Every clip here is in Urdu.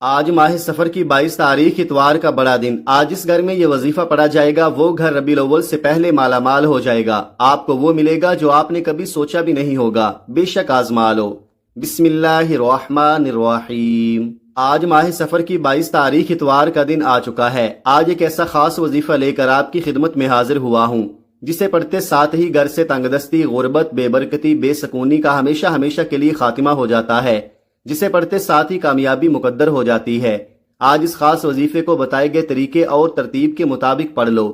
آج ماہ سفر کی 22 تاریخ اتوار کا بڑا دن۔ آج جس گھر میں یہ وظیفہ پڑھا جائے گا وہ گھر ربیع الاول سے پہلے مالا مال ہو جائے گا۔ آپ کو وہ ملے گا جو آپ نے کبھی سوچا بھی نہیں ہوگا۔ بے شک آزما لو۔ بسم اللہ الرحمن الرحیم۔ آج ماہ سفر کی 22 تاریخ اتوار کا دن آ چکا ہے۔ آج ایک ایسا خاص وظیفہ لے کر آپ کی خدمت میں حاضر ہوا ہوں جسے پڑھتے ساتھ ہی گھر سے تنگ دستی، غربت، بے برکتی، بے سکونی کا ہمیشہ ہمیشہ کے لیے خاتمہ ہو جاتا ہے، جسے پڑھتے ساتھ ہی کامیابی مقدر ہو جاتی ہے۔ آج اس خاص وظیفے کو بتائے گئے طریقے اور ترتیب کے مطابق پڑھ لو۔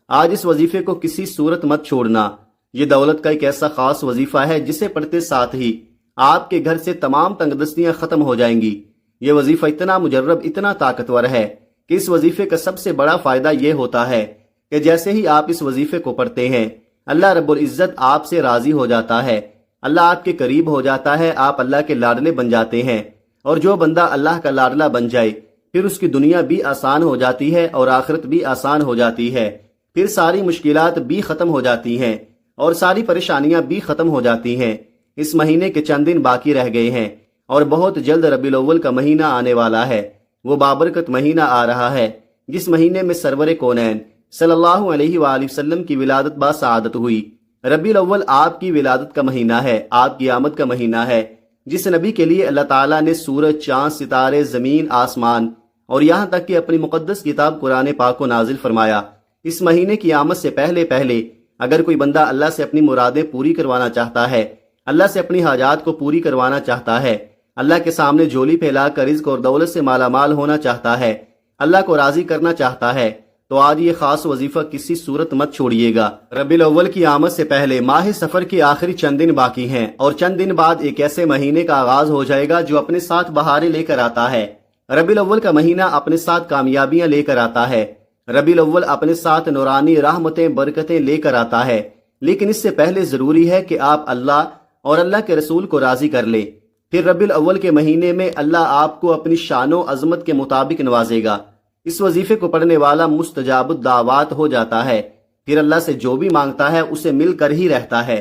آج اس وظیفے کو کسی صورت مت چھوڑنا۔ یہ دولت کا ایک ایسا خاص وظیفہ ہے جسے پڑھتے ساتھ ہی آپ کے گھر سے تمام تنگ دستیاں ختم ہو جائیں گی۔ یہ وظیفہ اتنا مجرب، اتنا طاقتور ہے کہ اس وظیفے کا سب سے بڑا فائدہ یہ ہوتا ہے کہ جیسے ہی آپ اس وظیفے کو پڑھتے ہیں اللہ رب العزت آپ سے راضی ہو جاتا ہے، اللہ آپ کے قریب ہو جاتا ہے، آپ اللہ کے لاڈلے بن جاتے ہیں۔ اور جو بندہ اللہ کا لاڈلا بن جائے پھر اس کی دنیا بھی آسان ہو جاتی ہے اور آخرت بھی آسان ہو جاتی ہے، پھر ساری مشکلات بھی ختم ہو جاتی ہیں اور ساری پریشانیاں بھی ختم ہو جاتی ہیں۔ اس مہینے کے چند دن باقی رہ گئے ہیں اور بہت جلد ربیع الاول کا مہینہ آنے والا ہے۔ وہ بابرکت مہینہ آ رہا ہے جس مہینے میں سرور کونین صلی اللہ علیہ وآلہ وسلم کی ولادت باسعادت ہوئی۔ ربیع الاول آپ کی ولادت کا مہینہ ہے، آپ کی آمد کا مہینہ ہے، جس نبی کے لیے اللہ تعالیٰ نے سورج، چاند، ستارے، زمین، آسمان اور یہاں تک کہ اپنی مقدس کتاب قرآن پاک کو نازل فرمایا۔ اس مہینے کی آمد سے پہلے اگر کوئی بندہ اللہ سے اپنی مرادیں پوری کروانا چاہتا ہے، اللہ سے اپنی حاجات کو پوری کروانا چاہتا ہے، اللہ کے سامنے جھولی پھیلا کر رزق اور دولت سے مالا مال ہونا چاہتا ہے، اللہ کو راضی کرنا چاہتا ہے، تو آج یہ خاص وظیفہ کسی صورت مت چھوڑیے گا۔ ربیع الاول کی آمد سے پہلے ماہ سفر کے آخری چند دن باقی ہیں اور چند دن بعد ایک ایسے مہینے کا آغاز ہو جائے گا جو اپنے ساتھ بہاریں لے کر آتا ہے۔ ربیع الاول کا مہینہ اپنے ساتھ کامیابیاں لے کر آتا ہے۔ ربیع الاول اپنے ساتھ نورانی رحمتیں، برکتیں لے کر آتا ہے، لیکن اس سے پہلے ضروری ہے کہ آپ اللہ اور اللہ کے رسول کو راضی کر لیں۔ پھر ربیع الاول کے مہینے میں اللہ آپ کو اپنی شان و عظمت کے مطابق نوازے گا۔ اس وظیفے کو پڑھنے والا مستجاب الدعوات ہو جاتا ہے، پھر اللہ سے جو بھی مانگتا ہے اسے مل کر ہی رہتا ہے۔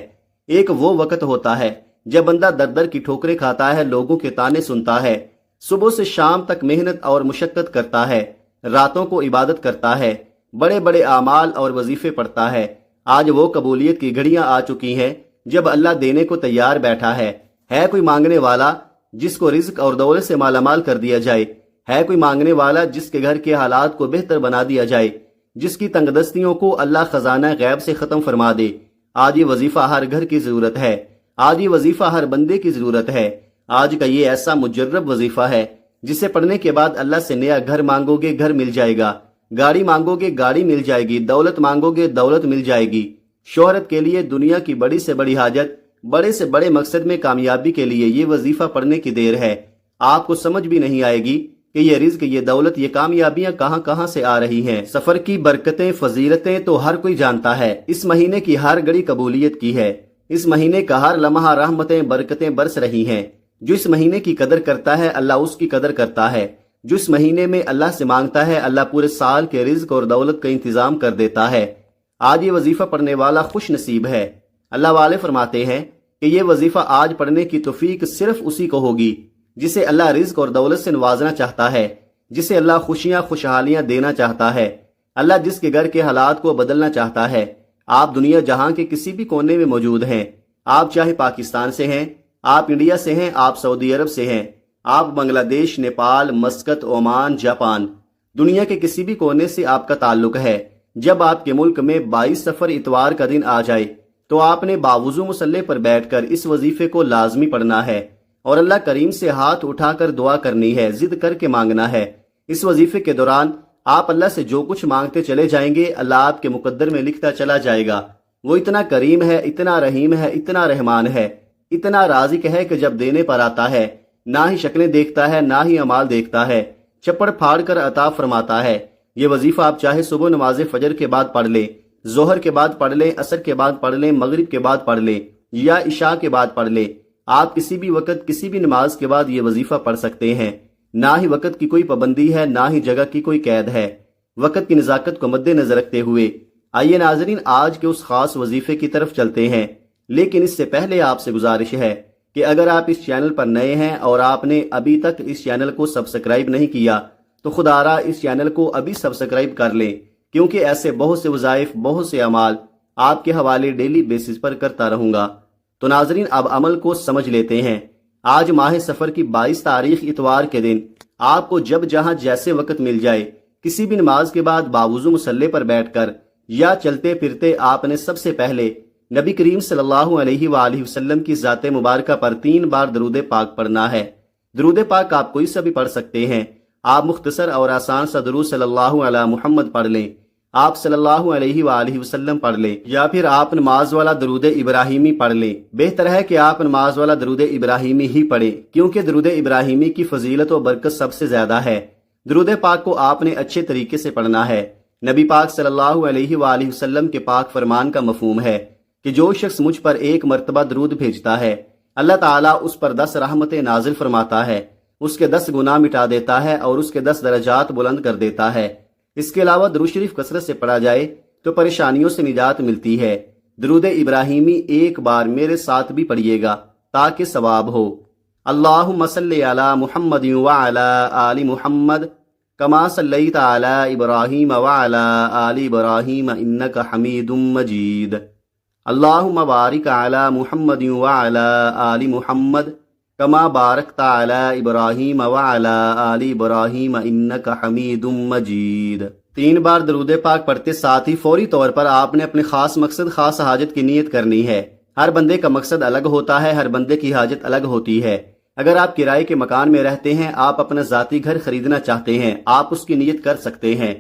ایک وہ وقت ہوتا ہے جب بندہ در در کی ٹھوکریں کھاتا ہے، لوگوں کے طعنے سنتا ہے، صبح سے شام تک محنت اور مشقت کرتا ہے، راتوں کو عبادت کرتا ہے، بڑے بڑے اعمال اور وظیفے پڑھتا ہے۔ آج وہ قبولیت کی گھڑیاں آ چکی ہیں جب اللہ دینے کو تیار بیٹھا ہے۔ ہے کوئی مانگنے والا جس کو رزق اور دولت سے مالا مال کر دیا جائے؟ ہے کوئی مانگنے والا جس کے گھر کے حالات کو بہتر بنا دیا جائے، جس کی تنگ دستیوں کو اللہ خزانہ غیب سے ختم فرما دے؟ آج یہ وظیفہ ہر گھر کی ضرورت ہے، آج یہ وظیفہ ہر بندے کی ضرورت ہے۔ آج کا یہ ایسا مجرب وظیفہ ہے جسے پڑھنے کے بعد اللہ سے نیا گھر مانگو گے گھر مل جائے گا، گاڑی مانگو گے گاڑی مل جائے گی، دولت مانگو گے دولت مل جائے گی، شہرت کے لیے، دنیا کی بڑی سے بڑی حاجت، بڑے سے بڑے مقصد میں کامیابی کے لیے یہ وظیفہ پڑھنے کی دیر ہے۔ آپ کو سمجھ بھی نہیں آئے گی کہ یہ رزق، یہ دولت، یہ کامیابیاں کہاں کہاں سے آ رہی ہیں۔ سفر کی برکتیں، فضیلتیں تو ہر کوئی جانتا ہے۔ اس مہینے کی ہر گھڑی قبولیت کی ہے، اس مہینے کا ہر لمحہ رحمتیں، برکتیں برس رہی ہیں۔ جو اس مہینے کی قدر کرتا ہے اللہ اس کی قدر کرتا ہے، جو اس مہینے میں اللہ سے مانگتا ہے اللہ پورے سال کے رزق اور دولت کا انتظام کر دیتا ہے۔ آج یہ وظیفہ پڑھنے والا خوش نصیب ہے۔ اللہ والے فرماتے ہیں کہ یہ وظیفہ آج پڑھنے کی توفیق صرف اسی کو ہوگی جسے اللہ رزق اور دولت سے نوازنا چاہتا ہے، جسے اللہ خوشیاں خوشحالیاں دینا چاہتا ہے، اللہ جس کے گھر کے حالات کو بدلنا چاہتا ہے۔ آپ دنیا جہاں کے کسی بھی کونے میں موجود ہیں، آپ چاہے پاکستان سے ہیں، آپ انڈیا سے ہیں، آپ سعودی عرب سے ہیں، آپ بنگلہ دیش، نیپال، مسقط، عمان، جاپان، دنیا کے کسی بھی کونے سے آپ کا تعلق ہے۔ جب آپ کے ملک میں 22 سفر اتوار کا دن آ جائے تو آپ نے باوضو مصلی پر بیٹھ کر اس وظیفے کو لازمی پڑھنا ہے اور اللہ کریم سے ہاتھ اٹھا کر دعا کرنی ہے، ضد کر کے مانگنا ہے۔ اس وظیفے کے دوران آپ اللہ سے جو کچھ مانگتے چلے جائیں گے اللہ آپ کے مقدر میں لکھتا چلا جائے گا۔ وہ اتنا کریم ہے، اتنا رحیم ہے، اتنا رحمان ہے، اتنا رازق ہے کہ جب دینے پر آتا ہے نہ ہی شکلیں دیکھتا ہے نہ ہی اعمال دیکھتا ہے، چپڑ پھاڑ کر عطا فرماتا ہے۔ یہ وظیفہ آپ چاہے صبح نماز فجر کے بعد پڑھ لیں، ظہر کے بعد پڑھ لیں، عصر کے بعد پڑھ لیں، مغرب کے بعد پڑھ لیں یا عشاء کے بعد پڑھ لیں۔ آپ کسی بھی وقت کسی بھی نماز کے بعد یہ وظیفہ پڑھ سکتے ہیں۔ نہ ہی وقت کی کوئی پابندی ہے، نہ ہی جگہ کی کوئی قید ہے۔ وقت کی نزاکت کو مد نظر رکھتے ہوئے آئیے ناظرین آج کے اس خاص وظیفے کی طرف چلتے ہیں، لیکن اس سے پہلے آپ سے گزارش ہے کہ اگر آپ اس چینل پر نئے ہیں اور آپ نے ابھی تک اس چینل کو سبسکرائب نہیں کیا تو خدا را اس چینل کو ابھی سبسکرائب کر لیں، کیونکہ ایسے بہت سے وظائف، بہت سے اعمال آپ کے حوالے ڈیلی بیسس پر کرتا رہوں گا۔ تو ناظرین، اب عمل کو سمجھ لیتے ہیں۔ آج ماہ سفر کی 22 تاریخ اتوار کے دن آپ کو جب جہاں جیسے وقت مل جائے، کسی بھی نماز کے بعد باوضو مصلی پر بیٹھ کر یا چلتے پھرتے آپ نے سب سے پہلے نبی کریم صلی اللہ علیہ وآلہ وسلم کی ذات مبارکہ پر 3 بار درود پاک پڑھنا ہے۔ درود پاک آپ کوئی سا بھی پڑھ سکتے ہیں۔ آپ مختصر اور آسان سا درود صلی اللہ علی محمد پڑھ لیں، آپ صلی اللہ علیہ وآلہ وسلم پڑھ لیں، یا پھر آپ نماز والا درود ابراہیمی پڑھ لیں۔ بہتر ہے کہ آپ نماز والا درود ابراہیمی ہی پڑھیں، کیونکہ درود ابراہیمی کی فضیلت و برکت سب سے زیادہ ہے۔ درود پاک کو آپ نے اچھے طریقے سے پڑھنا ہے۔ نبی پاک صلی اللہ علیہ وآلہ وسلم کے پاک فرمان کا مفہوم ہے کہ جو شخص مجھ پر 1 مرتبہ درود بھیجتا ہے، اللہ تعالیٰ اس پر 10 رحمتیں نازل فرماتا ہے، اس کے 10 گناہ مٹا دیتا ہے اور اس کے 10 درجات بلند کر دیتا ہے۔ اس کے علاوہ درود شریف کثرت سے پڑھا جائے تو پریشانیوں سے نجات ملتی ہے۔ درود ابراہیمی ایک بار میرے ساتھ بھی پڑھیے گا تاکہ ثواب ہو۔ اللہم صلی علی محمد وعلی آل محمد کما صلیت علی ابراہیم وعلی آل ابراہیم انک حمید مجید۔ اللہم بارک علی محمد وعلی آل محمد کما بارکت علی ابراہیم وعلی آل ابراہیم انک حمید مجید۔ 3 بار درود پاک پڑھتے ساتھ ہی فوری طور پر آپ نے اپنے خاص مقصد، خاص حاجت کی نیت کرنی ہے۔ ہر بندے کا مقصد الگ ہوتا ہے، ہر بندے کی حاجت الگ ہوتی ہے۔ اگر آپ کرائے کے مکان میں رہتے ہیں، آپ اپنا ذاتی گھر خریدنا چاہتے ہیں، آپ اس کی نیت کر سکتے ہیں۔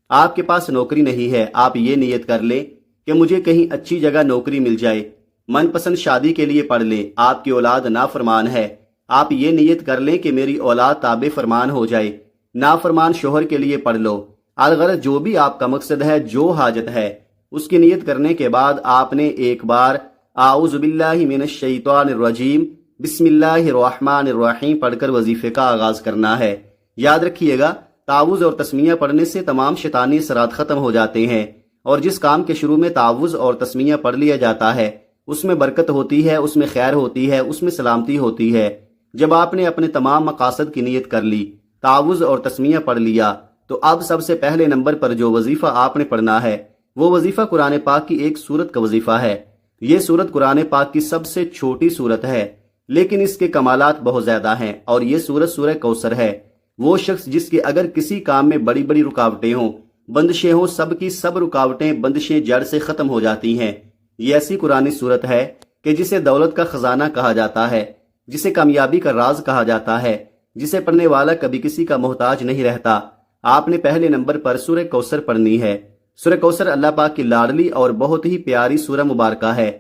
آپ کے پاس نوکری نہیں ہے، آپ یہ نیت کر لیں کہ مجھے کہیں اچھی جگہ نوکری مل جائے۔ من پسند شادی کے لیے پڑھ لیں، آپ کی اولاد نافرمان ہے، آپ یہ نیت کر لیں کہ میری اولاد تابع فرمان ہو جائے۔ نافرمان شوہر کے لیے پڑھ لو۔ الغرض جو بھی آپ کا مقصد ہے، جو حاجت ہے، اس کی نیت کرنے کے بعد آپ نے ایک بار اعوذ باللہ من الشیطان الرجیم بسم اللہ الرحمن الرحیم پڑھ کر وظیفے کا آغاز کرنا ہے۔ یاد رکھیے گا، تعوذ اور تسمیہ پڑھنے سے تمام شیطانی اثرات ختم ہو جاتے ہیں، اور جس کام کے شروع میں تعوذ اور تسمیہ پڑھ لیا جاتا ہے اس میں برکت ہوتی ہے، اس میں خیر ہوتی ہے، اس میں سلامتی ہوتی ہے۔ جب آپ نے اپنے تمام مقاصد کی نیت کر لی، تعوذ اور تسمیہ پڑھ لیا، تو اب سب سے پہلے نمبر پر جو وظیفہ آپ نے پڑھنا ہے وہ وظیفہ قرآن پاک کی ایک سورت کا وظیفہ ہے۔ یہ سورت قرآن پاک کی سب سے چھوٹی سورت ہے، لیکن اس کے کمالات بہت زیادہ ہیں، اور یہ سورت سورہ کوثر ہے۔ وہ شخص جس کے اگر کسی کام میں بڑی بڑی رکاوٹیں ہوں، بندشیں ہوں، سب کی سب رکاوٹیں، بندشیں جڑ سے ختم ہو جاتی ہیں۔ یہ ایسی قرآنی سورت ہے کہ جسے دولت کا خزانہ کہا جاتا ہے، جسے کامیابی کا راز کہا جاتا ہے، جسے پڑھنے والا کبھی کسی کا محتاج نہیں رہتا۔ آپ نے پہلے نمبر پر سورہ کوثر پڑھنی ہے۔ سورہ کوثر اللہ پاک کی لاڈلی اور بہت ہی پیاری سورہ مبارکہ ہے۔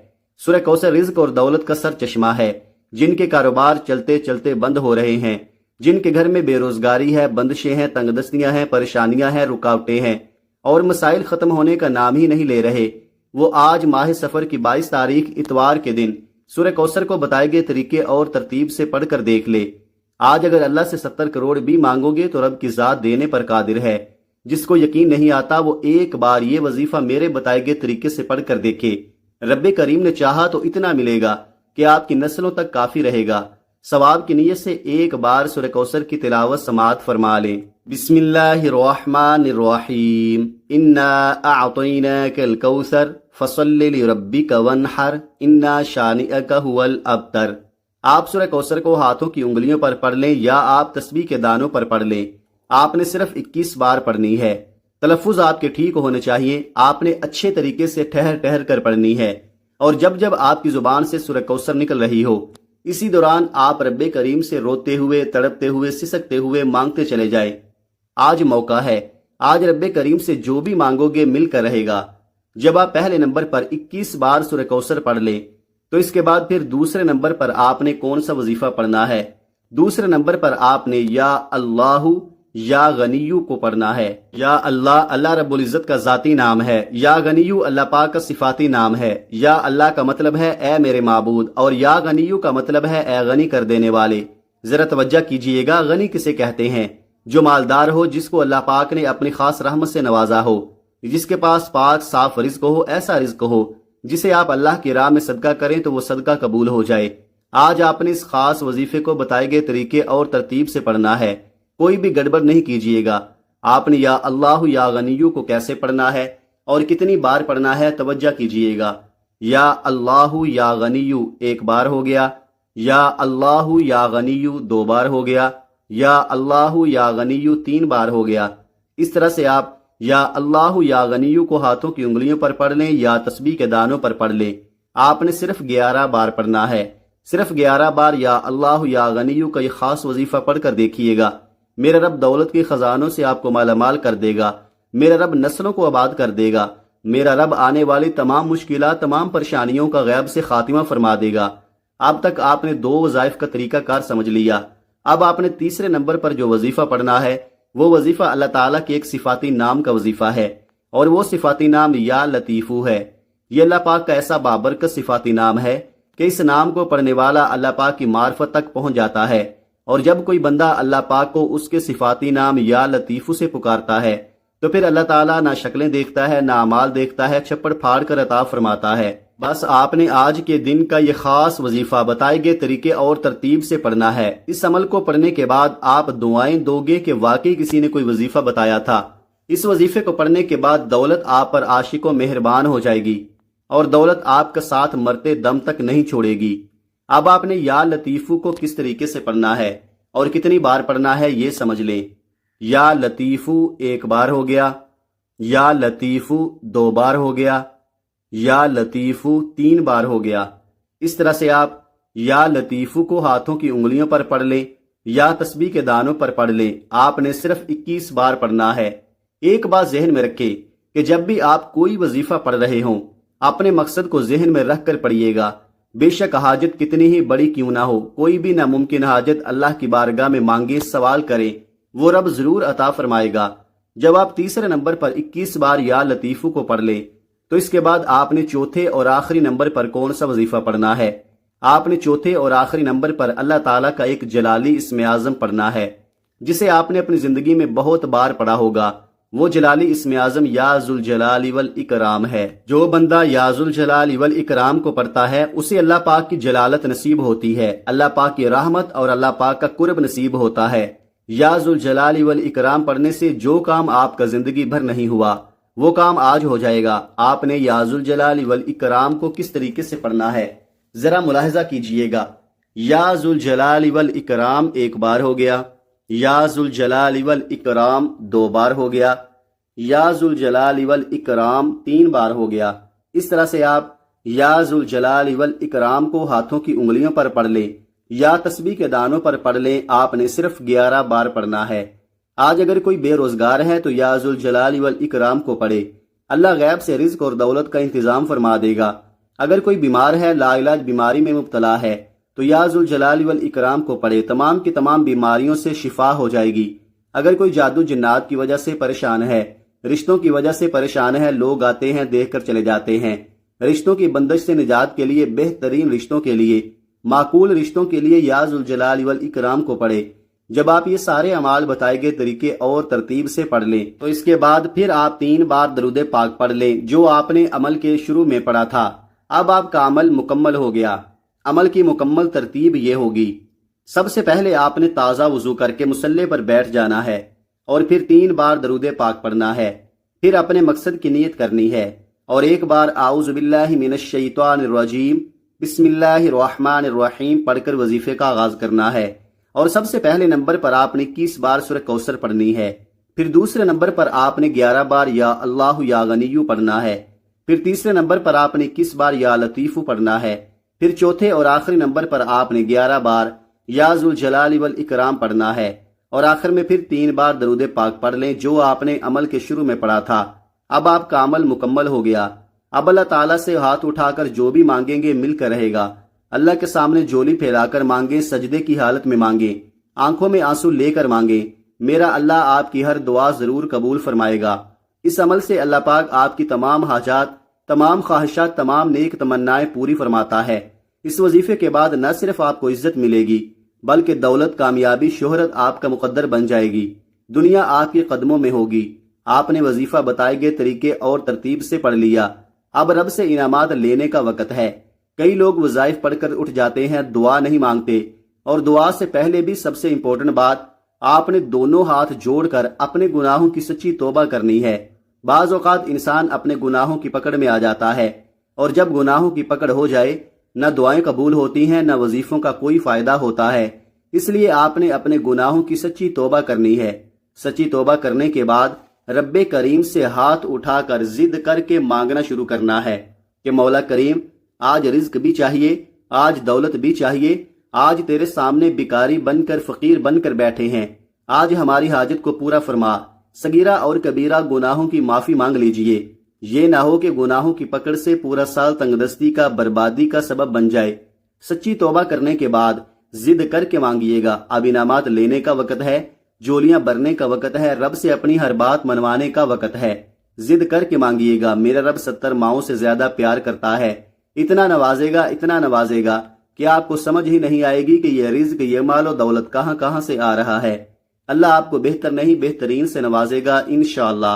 سورہ کوثر رزق اور دولت کا سر چشمہ ہے۔ جن کے کاروبار چلتے چلتے بند ہو رہے ہیں، جن کے گھر میں بے روزگاری ہے، بندشیں ہیں، تنگ دستیاں ہیں، پریشانیاں ہیں، رکاوٹیں ہیں، اور مسائل ختم ہونے کا نام ہی نہیں لے رہے، وہ آج ماہ سفر کی 22 تاریخ اتوار کے دن سورہ کوثر کو بتائے گئے طریقے اور ترتیب سے پڑھ کر دیکھ لے۔ آج اگر اللہ سے 70 کروڑ بھی مانگو گے تو رب کی ذات دینے پر قادر ہے۔ جس کو یقین نہیں آتا وہ ایک بار یہ وظیفہ میرے بتائے گئے طریقے سے پڑھ کر دیکھے۔ رب کریم نے چاہا تو اتنا ملے گا کہ آپ کی نسلوں تک کافی رہے گا۔ ثواب کی نیت سے ایک بار سورہ کوثر کی تلاوت سماعت فرما لیں۔ بسم اللہ الرحمن الرحیم، انا اعطیناک الکوثر فصل لربک وانحر انا شانئک هو الابتر۔ آپ سورہ کوثر کو ہاتھوں کی انگلیوں پر پڑھ لیں یا آپ تسبیح کے دانوں پر پڑھ لیں۔ آپ نے صرف 21 بار پڑھنی ہے۔ تلفظ آپ کے ٹھیک ہونے چاہیے، آپ نے اچھے طریقے سے ٹھہر ٹھہر کر پڑھنی ہے، اور جب جب آپ کی زبان سے سورہ کوثر نکل رہی ہو، اسی دوران آپ رب کریم سے روتے ہوئے، تڑپتے ہوئے، سسکتے ہوئے مانگتے چلے جائیں۔ آج موقع ہے، آج رب کریم سے جو بھی مانگو گے مل کر رہے گا۔ جب آپ پہلے نمبر پر 21 بار سورہ کوثر پڑھ لیں تو اس کے بعد پھر دوسرے نمبر پر آپ نے کون سا وظیفہ پڑھنا ہے؟ دوسرے نمبر پر آپ نے یا اللہ یا غنیو کو پڑھنا ہے۔ یا اللہ، اللہ رب العزت کا ذاتی نام ہے۔ یا غنیو، اللہ پاک کا صفاتی نام ہے۔ یا اللہ کا مطلب ہے اے میرے معبود، اور یا غنیو کا مطلب ہے اے غنی کر دینے والے۔ ذرا توجہ کیجئے گا، غنی کسے کہتے ہیں؟ جو مالدار ہو، جس کو اللہ پاک نے اپنی خاص رحمت سے نوازا ہو، جس کے پاس پاک صاف رزق ہو، ایسا رزق ہو جسے آپ اللہ کی راہ میں صدقہ کریں تو وہ صدقہ قبول ہو جائے۔ آج آپ نے اس خاص وظیفے کو بتائے گئے طریقے اور ترتیب سے پڑھنا ہے، کوئی بھی گڑبڑ نہیں کیجیے گا۔ آپ نے یا اللہ یا غنیو کو کیسے پڑھنا ہے اور کتنی بار پڑھنا ہے توجہ کیجیے گا۔ یا اللہ یا غنیو ایک بار ہو گیا، یا اللہ یا غنیو 2 بار ہو گیا، یا اللہ یا غنیو 3 بار ہو گیا۔ اس طرح سے آپ یا اللہ یا غنیو کو ہاتھوں کی انگلیوں پر پڑھ لیں یا تسبیح کے دانوں پر پڑھ لیں۔ آپ نے صرف 11 بار پڑھنا ہے، صرف 11 بار یا اللہ یا غنیو کا یہ خاص وظیفہ پڑھ کر دیکھیے گا۔ میرا رب دولت کے خزانوں سے آپ کو مالا مال کر دے گا، میرا رب نسلوں کو آباد کر دے گا، میرا رب آنے والی تمام مشکلات، تمام پریشانیوں کا غیب سے خاتمہ فرما دے گا۔ اب تک آپ نے 2 وظائف کا طریقہ کار سمجھ لیا۔ اب آپ نے تیسرے نمبر پر جو وظیفہ پڑھنا ہے وہ وظیفہ اللہ تعالیٰ کے ایک صفاتی نام کا وظیفہ ہے، اور وہ صفاتی نام یا لطیفو ہے۔ یہ اللہ پاک کا ایسا بابرکت صفاتی نام ہے کہ اس نام کو پڑھنے والا اللہ پاک کی معرفت تک پہنچ جاتا ہے، اور جب کوئی بندہ اللہ پاک کو اس کے صفاتی نام یا لطیفو سے پکارتا ہے تو پھر اللہ تعالیٰ نہ شکلیں دیکھتا ہے، نہ اعمال دیکھتا ہے، چھپڑ پھاڑ کر عطا فرماتا ہے۔ بس آپ نے آج کے دن کا یہ خاص وظیفہ بتائے گئے طریقے اور ترتیب سے پڑھنا ہے۔ اس عمل کو پڑھنے کے بعد آپ دعائیں دو گے کہ واقعی کسی نے کوئی وظیفہ بتایا تھا۔ اس وظیفے کو پڑھنے کے بعد دولت آپ پر عاشق و مہربان ہو جائے گی، اور دولت آپ کا ساتھ مرتے دم تک نہیں چھوڑے گی۔ اب آپ نے یا لطیفو کو کس طریقے سے پڑھنا ہے اور کتنی بار پڑھنا ہے یہ سمجھ لیں۔ یا لطیفو 1 بار ہو گیا، یا لطیفو 2 بار ہو گیا، یا لطیفو 3 بار ہو گیا۔ اس طرح سے آپ یا لطیفو کو ہاتھوں کی انگلیوں پر پڑھ لیں یا تسبیح کے دانوں پر پڑھ لیں۔ آپ نے صرف 21 بار پڑھنا ہے۔ ایک بات ذہن میں رکھیں کہ جب بھی آپ کوئی وظیفہ پڑھ رہے ہوں اپنے مقصد کو ذہن میں رکھ کر پڑھیے گا۔ بے شک حاجت کتنی ہی بڑی کیوں نہ ہو، کوئی بھی ناممکن حاجت اللہ کی بارگاہ میں مانگے، سوال کریں، وہ رب ضرور عطا فرمائے گا۔ جب آپ تیسرے نمبر پر 21 بار یا لطیفو کو پڑھ لیں تو اس کے بعد آپ نے چوتھے اور آخری نمبر پر کون سا وظیفہ پڑھنا ہے؟ آپ نے چوتھے اور آخری نمبر پر اللہ تعالیٰ کا ایک جلالی اسم اعظم پڑھنا ہے، جسے آپ نے اپنی زندگی میں بہت بار پڑھا ہوگا۔ وہ جلالی اسم اعظم یا ذوالجلال والاکرام ہے۔ جو بندہ یا ذوالجلال والاکرام کو پڑھتا ہے اسے اللہ پاک کی جلالت نصیب ہوتی ہے، اللہ پاک کی رحمت اور اللہ پاک کا قرب نصیب ہوتا ہے۔ یا ذوالجلال والاکرام پڑھنے سے جو کام آپ کا زندگی بھر نہیں ہوا وہ کام آج ہو جائے گا۔ آپ نے یا ذوالجلال والاکرام کو کس طریقے سے پڑھنا ہے ذرا ملاحظہ کیجئے گا۔ یا ذوالجلال والاکرام 1 بار ہو گیا، یا ذوالجلال والاکرام 2 بار ہو گیا، یا ذوالجلال والاکرام 3 بار ہو گیا۔ اس طرح سے آپ یا ذوالجلال والاکرام کو ہاتھوں کی انگلیوں پر پڑھ لیں یا تسبیح کے دانوں پر پڑھ لیں۔ آپ نے صرف 11 بار پڑھنا ہے۔ آج اگر کوئی بے روزگار ہے تو یا ذوالجلال والاکرام کو پڑھے، اللہ غیب سے رزق اور دولت کا انتظام فرما دے گا۔ اگر کوئی بیمار ہے، لا علاج بیماری میں مبتلا ہے تو یا ذوالجلال والاکرام کو پڑھے، تمام کی تمام بیماریوں سے شفا ہو جائے گی۔ اگر کوئی جادو جنات کی وجہ سے پریشان ہے، رشتوں کی وجہ سے پریشان ہے، لوگ آتے ہیں دیکھ کر چلے جاتے ہیں، رشتوں کی بندش سے نجات کے لیے، بہترین رشتوں کے لیے، معقول رشتوں کے لیے یا ذوالجلال والاکرام کو پڑھے۔ جب آپ یہ سارے اعمال بتائے گئے طریقے اور ترتیب سے پڑھ لیں تو اس کے بعد پھر آپ 3 بار درود پاک پڑھ لیں جو آپ نے عمل کے شروع میں پڑھا تھا۔ اب آپ کا عمل مکمل ہو گیا۔ عمل کی مکمل ترتیب یہ ہوگی، سب سے پہلے آپ نے تازہ وضو کر کے مصلی پر بیٹھ جانا ہے اور پھر 3 بار درود پاک پڑھنا ہے، پھر اپنے مقصد کی نیت کرنی ہے اور 1 بار اعوذ باللہ من الشیطان الرجیم بسم اللہ الرحمن الرحیم پڑھ کر وظیفے کا آغاز کرنا ہے۔ اور سب سے پہلے نمبر پر آپ نے 21 بار سورہ کوثر پڑھنی ہے، پھر دوسرے نمبر پر آپ نے 11 بار یا اللہ یا غنیو پڑھنا ہے، پھر تیسرے نمبر پر آپ نے 21 بار یا لطیفو پڑھنا ہے، پھر چوتھے اور آخری نمبر پر آپ نے 11 بار یا ذوالجلال والاکرام پڑھنا ہے، اور آخر میں پھر 3 بار درود پاک پڑھ لیں جو آپ نے عمل کے شروع میں پڑھا تھا۔ اب آپ کا عمل مکمل ہو گیا۔ اب اللہ تعالیٰ سے ہاتھ اٹھا کر جو بھی مانگیں گے مل کر رہے گا۔ اللہ کے سامنے جولی پھیلا کر مانگیں، سجدے کی حالت میں مانگیں، آنکھوں میں آنسو لے کر مانگیں۔ میرا اللہ آپ کی ہر دعا ضرور قبول فرمائے گا۔ اس عمل سے اللہ پاک آپ کی تمام حاجات، تمام خواہشات، تمام نیک تمنائیں پوری فرماتا ہے۔ اس وظیفے کے بعد نہ صرف آپ کو عزت ملے گی بلکہ دولت، کامیابی، شہرت آپ کا مقدر بن جائے گی۔ دنیا آپ کے قدموں میں ہوگی۔ آپ نے وظیفہ بتائے گئے طریقے اور ترتیب سے پڑھ لیا۔ اب رب سے انعامات لینے کا وقت ہے۔ کئی لوگ وظائف پڑھ کر اٹھ جاتے ہیں، دعا نہیں مانگتے، اور دعا سے پہلے بھی سب سے امپورٹنٹ بات، آپ نے دونوں ہاتھ جوڑ کر اپنے گناہوں کی سچی توبہ کرنی ہے۔ بعض اوقات انسان اپنے گناہوں کی پکڑ میں آ جاتا ہے، اور جب گناہوں کی پکڑ ہو جائے نہ دعائیں قبول ہوتی ہیں، نہ وظیفوں کا کوئی فائدہ ہوتا ہے۔ اس لیے آپ نے اپنے گناہوں کی سچی توبہ کرنی ہے۔ سچی توبہ کرنے کے بعد رب کریم سے ہاتھ اٹھا کر ضد کر کے مانگنا شروع کرنا ہے کہ مولا کریم، آج رزق بھی چاہیے، آج دولت بھی چاہیے، آج تیرے سامنے بھکاری بن کر، فقیر بن کر بیٹھے ہیں، آج ہماری حاجت کو پورا فرما۔ صغیرہ اور کبیرہ گناہوں کی معافی مانگ لیجئے۔ یہ نہ ہو کہ گناہوں کی پکڑ سے پورا سال تنگدستی کا، بربادی کا سبب بن جائے۔ سچی توبہ کرنے کے بعد ضد کر کے مانگیے گا۔ اب انعامات لینے کا وقت ہے، جولیاں بھرنے کا وقت ہے، رب سے اپنی ہر بات منوانے کا وقت ہے۔ ضد کر کے مانگیے گا۔ میرا رب 70 ماؤں سے زیادہ پیار کرتا ہے، اتنا نوازے گا، اتنا نوازے گا کہ آپ کو سمجھ ہی نہیں آئے گی کہ یہ رزق، یہ مال و دولت کہاں کہاں سے آ رہا ہے۔ اللہ آپ کو بہتر نہیں بہترین سے نوازے گا انشاءاللہ۔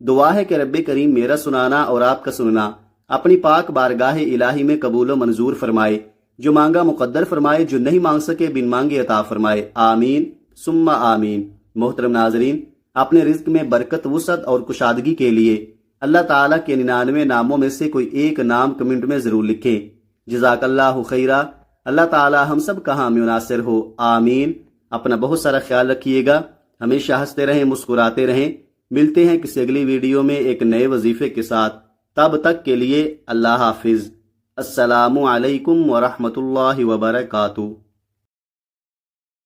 دعا ہے کہ رب کریم میرا سنانا اور آپ کا سننا اپنی پاک بارگاہ الہی میں قبول و منظور فرمائے، جو مانگا مقدر فرمائے، جو نہیں مانگ سکے بن مانگے عطا فرمائے، آمین ثم آمین۔ محترم ناظرین، اپنے رزق میں برکت، وسعت اور کشادگی کے لیے اللہ تعالیٰ کے 99 ناموں میں سے کوئی ایک نام کمنٹ میں ضرور لکھیں۔ جزاک اللہ خیرہ۔ اللہ تعالیٰ ہم سب کا حامی و ناصر ہو، آمین۔ اپنا بہت سارا خیال رکھیے گا، ہمیشہ ہنستے رہیں، مسکراتے رہیں۔ ملتے ہیں کسی اگلی ویڈیو میں ایک نئے وظیفے کے ساتھ، تب تک کے لیے اللہ حافظ۔ السلام علیکم ورحمۃ اللہ وبرکاتہ۔